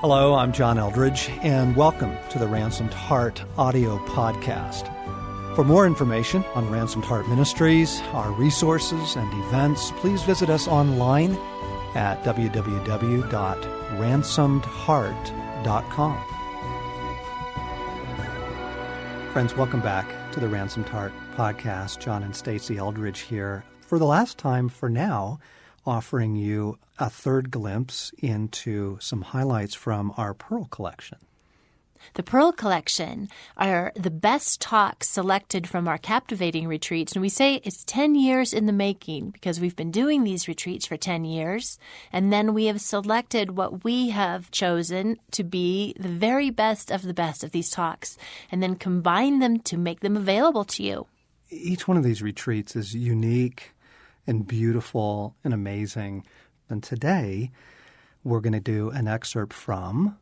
Hello, I'm John Eldridge, and welcome to the Ransomed Heart audio podcast. For more information on Ransomed Heart Ministries, our resources and events, please visit us online at www.ransomedheart.com. Friends, welcome back to the Ransomed Heart podcast. John and Stasi Eldridge here for the last time for now, offering you a third glimpse into some highlights from our Pearl collection. The Pearl collection are the best talks selected from our captivating retreats. And we say it's 10 years in the making because we've been doing these retreats for 10 years. And then we have selected what we have chosen to be the very best of the best of these talks and then combine them to make them available to you. Each one of these retreats is unique and beautiful and amazing. And today we're going to do an excerpt from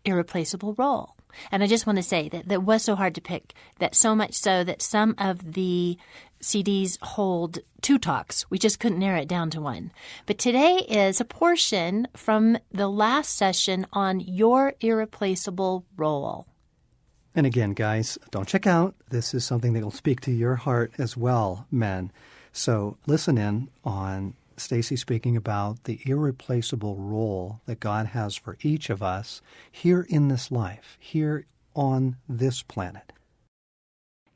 Irreplaceable Role. And I just want to say that was so hard to pick, that so much so that some of the CDs hold 2 talks. We just couldn't narrow it down to one. But today is a portion from the last session on Your Irreplaceable Role. And again, guys, don't check out. This is something that will speak to your heart as well, men. So listen in on Stasi speaking about the irreplaceable role that God has for each of us here in this life, here on this planet.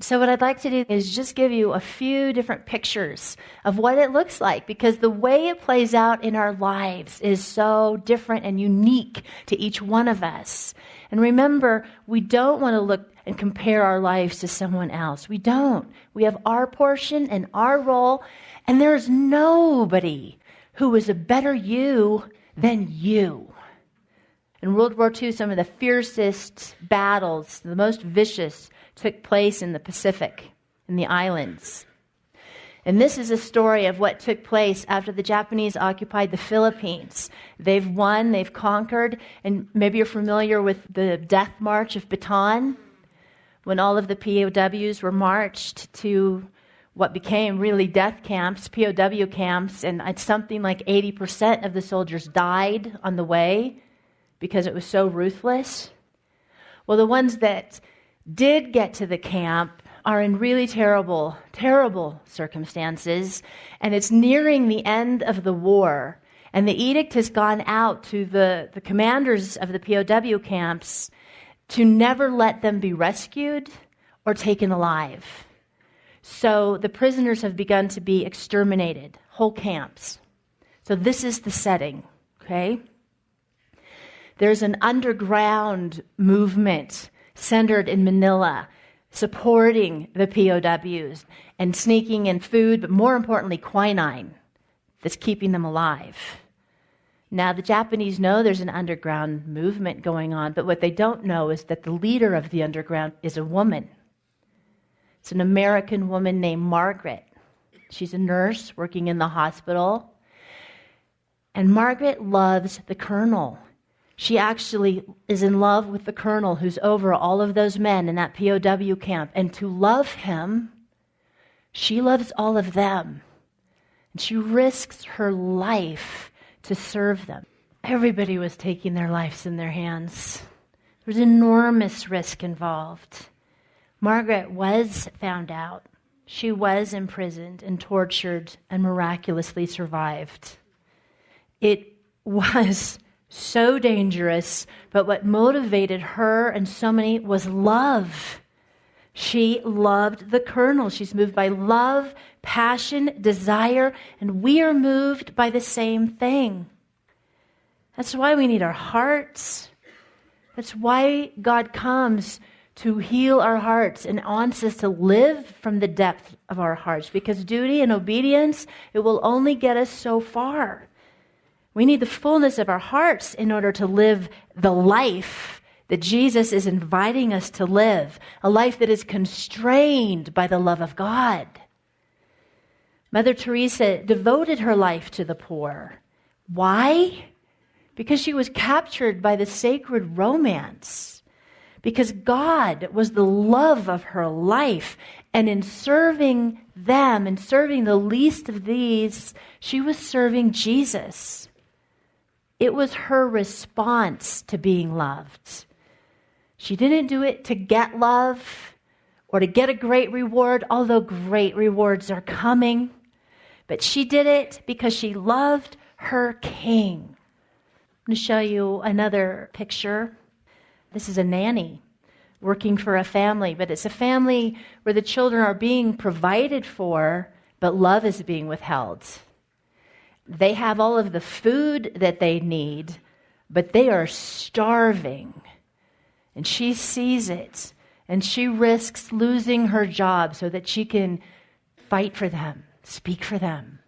So what I'd like to do is just give you a few different pictures of what it looks like, because the way it plays out in our lives is so different and unique to each one of us. And remember, we don't want to look and compare our lives to someone else. We don't. We have our portion and our role, and there's nobody who is a better you than you. In World War II, some of the fiercest battles, the most vicious, took place in the Pacific, in the islands. And this is a story of what took place after the Japanese occupied the Philippines. They've won, they've conquered, and maybe you're familiar with the Death March of Bataan, when all of the POWs were marched to what became really death camps, POW camps, and it's something like 80% of the soldiers died on the way because it was so ruthless. Well, the ones that did get to the camp are in really terrible, terrible circumstances, and it's nearing the end of the war, and the edict has gone out to the commanders of the POW camps to never let them be rescued or taken alive. So the prisoners have begun to be exterminated, whole camps. So this is the setting, okay? There's an underground movement centered in Manila, supporting the POWs and sneaking in food, but more importantly, quinine that's keeping them alive. Now, the Japanese know there's an underground movement going on, but what they don't know is that the leader of the underground is a woman. It's an American woman named Margaret. She's a nurse working in the hospital. And Margaret loves the colonel. She actually is in love with the colonel who's over all of those men in that POW camp. And to love him, she loves all of them. And she risks her life to serve them. Everybody was taking their lives in their hands. There was enormous risk involved. Margaret was found out. She was imprisoned and tortured and miraculously survived. It was so dangerous, but what motivated her and so many was love. She loved the colonel. She's moved by love, passion, desire, and we are moved by the same thing. That's why we need our hearts. That's why God comes to heal our hearts and wants us to live from the depth of our hearts, because duty and obedience, it will only get us so far. We need the fullness of our hearts in order to live the life that Jesus is inviting us to live, a life that is constrained by the love of God. Mother Teresa devoted her life to the poor. Why? Because she was captured by the sacred romance. Because God was the love of her life. And in serving them, in serving the least of these, she was serving Jesus. It was her response to being loved. She didn't do it to get love or to get a great reward, although great rewards are coming. But she did it because she loved her king. I'm going to show you another picture. This is a nanny working for a family, but it's a family where the children are being provided for, but love is being withheld. They have all of the food that they need, but they are starving. And she sees it, and she risks losing her job so that she can fight for them, speak for them.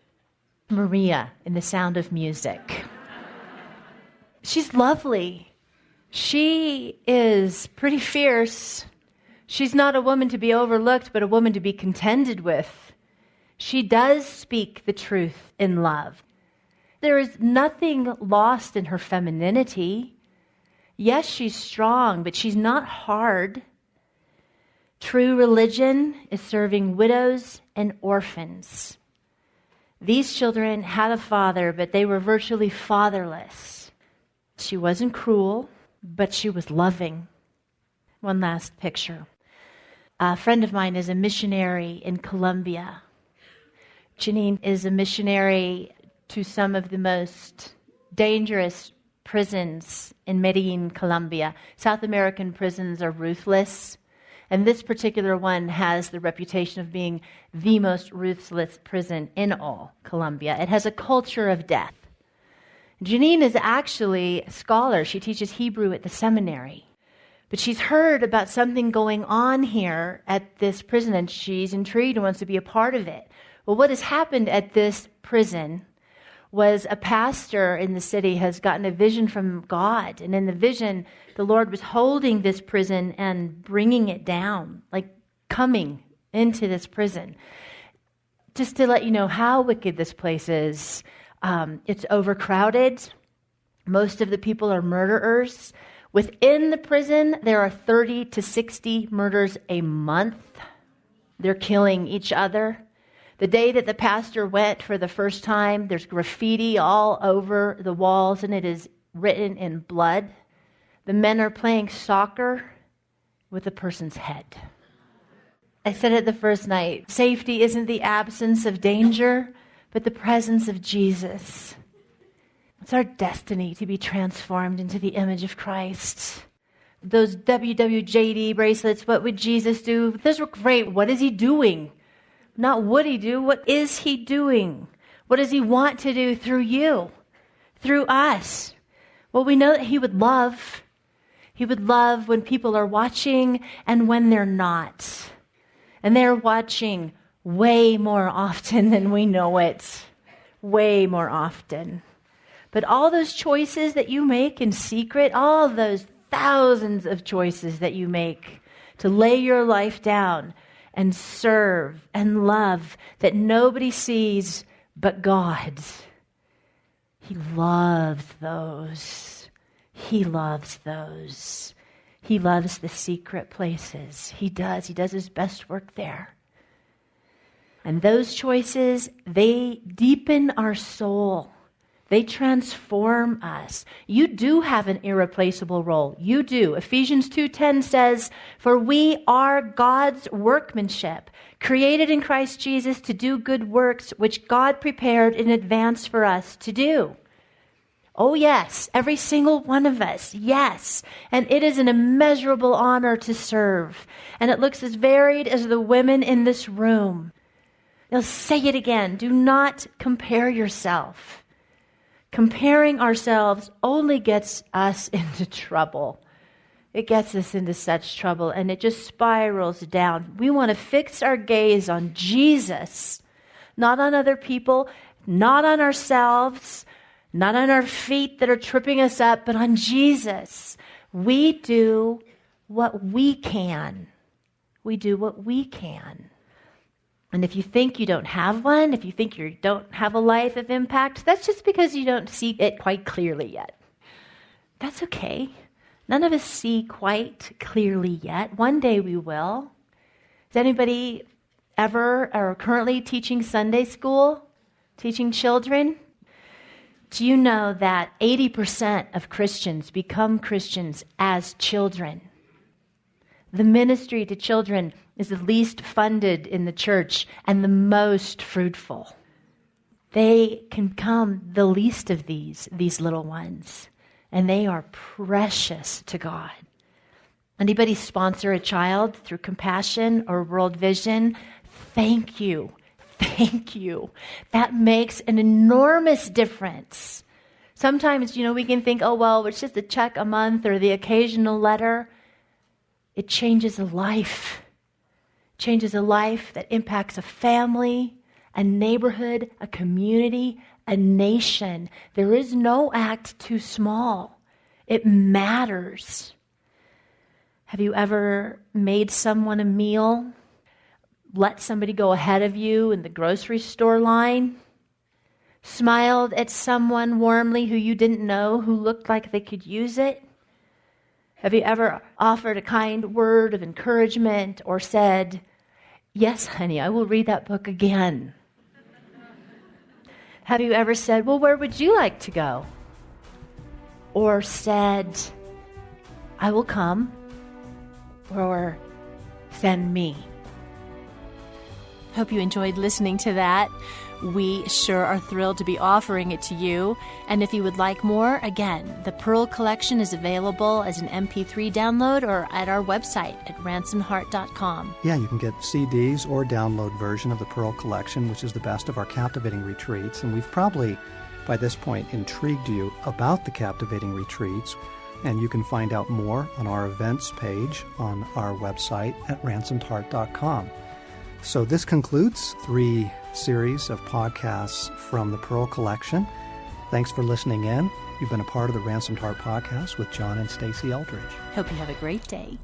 Maria in The Sound of Music. She's lovely. She is pretty fierce. She's not a woman to be overlooked, but a woman to be contended with. She does speak the truth in love. There is nothing lost in her femininity. Yes, she's strong, but she's not hard. True religion is serving widows and orphans. These children had a father, but they were virtually fatherless. She wasn't cruel, but she was loving. One last picture. A friend of mine is a missionary in Colombia. Janine is a missionary to some of the most dangerous prisons in Medellin, Colombia. South American prisons are ruthless, and this particular one has the reputation of being the most ruthless prison in all Colombia. It has a culture of death. Janine is actually a scholar. She teaches Hebrew at the seminary. But she's heard about something going on here at this prison, and she's intrigued and wants to be a part of it. Well, what has happened at this prison was a pastor in the city has gotten a vision from God. And in the vision, the Lord was holding this prison and bringing it down, like coming into this prison. Just to let you know how wicked this place is, it's overcrowded. Most of the people are murderers. Within the prison, there are 30 to 60 murders a month. They're killing each other. The day that the pastor went for the first time, there's graffiti all over the walls, and it is written in blood. The men are playing soccer with a person's head. I said it the first night, safety isn't the absence of danger, but the presence of Jesus. It's our destiny to be transformed into the image of Christ. Those WWJD bracelets, what would Jesus do? Those were great. What is he doing? Not would he do, what is he doing? What does he want to do through you, through us? Well, we know that he would love. He would love when people are watching and when they're not. And they're watching way more often than we know it. Way more often. But all those choices that you make in secret, all those thousands of choices that you make to lay your life down and serve and love that nobody sees but God. He loves those. He loves those. He loves the secret places. He does. He does his best work there. And those choices, they deepen our soul. They transform us. You do have an irreplaceable role. You do. Ephesians 2:10 says, "For we are God's workmanship, created in Christ Jesus to do good works, which God prepared in advance for us to do." Oh yes, every single one of us, yes. And it is an immeasurable honor to serve. And it looks as varied as the women in this room. Now say it again. Do not compare yourself. Comparing ourselves only gets us into trouble. It gets us into such trouble, and it just spirals down. We want to fix our gaze on Jesus, not on other people, not on ourselves, not on our feet that are tripping us up, but on Jesus. We do what we can. We do what we can. And if you think you don't have one, if you think you don't have a life of impact, that's just because you don't see it quite clearly yet. That's okay. None of us see quite clearly yet. One day we will. Is anybody ever or currently teaching Sunday school? Teaching children? Do you know that 80% of Christians become Christians as children? The ministry to children is the least funded in the church and the most fruitful. They can become the least of these little ones, and they are precious to God. Anybody sponsor a child through Compassion or World Vision? Thank you. Thank you. That makes an enormous difference. Sometimes, we can think, oh, well, it's just a check a month or the occasional letter. It changes a life. It changes a life that impacts a family, a neighborhood, a community, a nation. There is no act too small. It matters. Have you ever made someone a meal? Let somebody go ahead of you in the grocery store line? Smiled at someone warmly who you didn't know who looked like they could use it? Have you ever offered a kind word of encouragement or said, yes, honey, I will read that book again? Have you ever said, well, where would you like to go? Or said, I will come, or send me? Hope you enjoyed listening to that. We sure are thrilled to be offering it to you. And if you would like more, again, the Pearl Collection is available as an MP3 download or at our website at ransomedheart.com. Yeah, you can get CDs or download version of the Pearl Collection, which is the best of our captivating retreats. And we've probably, by this point, intrigued you about the captivating retreats. And you can find out more on our events page on our website at ransomedheart.com. So this concludes 3 series of podcasts from the Pearl Collection. Thanks for listening in. You've been a part of the Ransomed Heart podcast with John and Stacey Eldridge. Hope you have a great day.